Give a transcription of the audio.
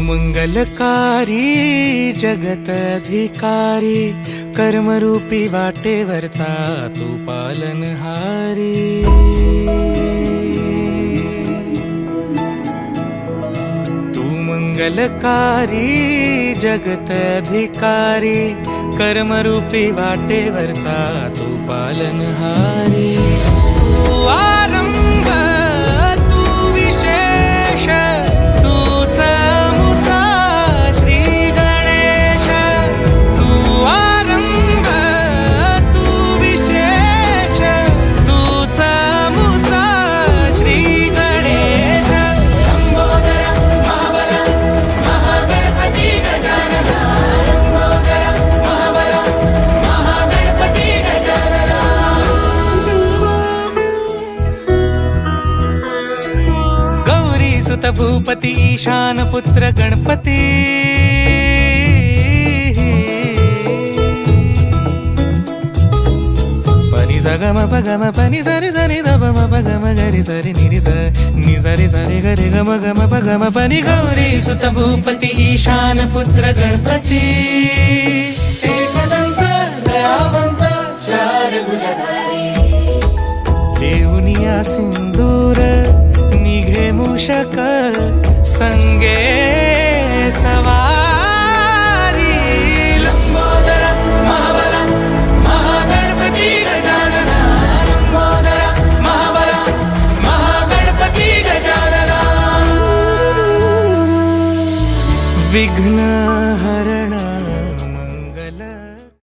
मंगलकारी जगत अधिकारी, कर्मरूपी वाटेवरचा तू पालनहारी। तू मंगलकारी जगत अधिकारी, कर्मरूपी वाटेवरचा तू पालनहारी। तू आरंभ तू विशेष, तूच मुचा श्री गणेश। तू आरंभ तू विशेष, तूच मुचा श्री गणेश। लंबोदर महाबल महागणपती गजानना, लंबोदर महाबल महागणपती गजानना। गौरी सुत भूपती ईशान पुत्र गणपती, पनी सगम पगम पनी सरी सरी दब म पगम गरी सरी निरी स नि सरी सरी गरी गम गम पगम पनी। गौरी सुत भूपती ईशान पुत्र गणपती, एकदंत दयावंत चार भुजधारी। देऊनिया सिंदूर निघे मूषक, संगे सवारी। लंबोदर महाबल महागणपती गजानना, लंबोदर महाबल महागणपती गजानना। विघ्न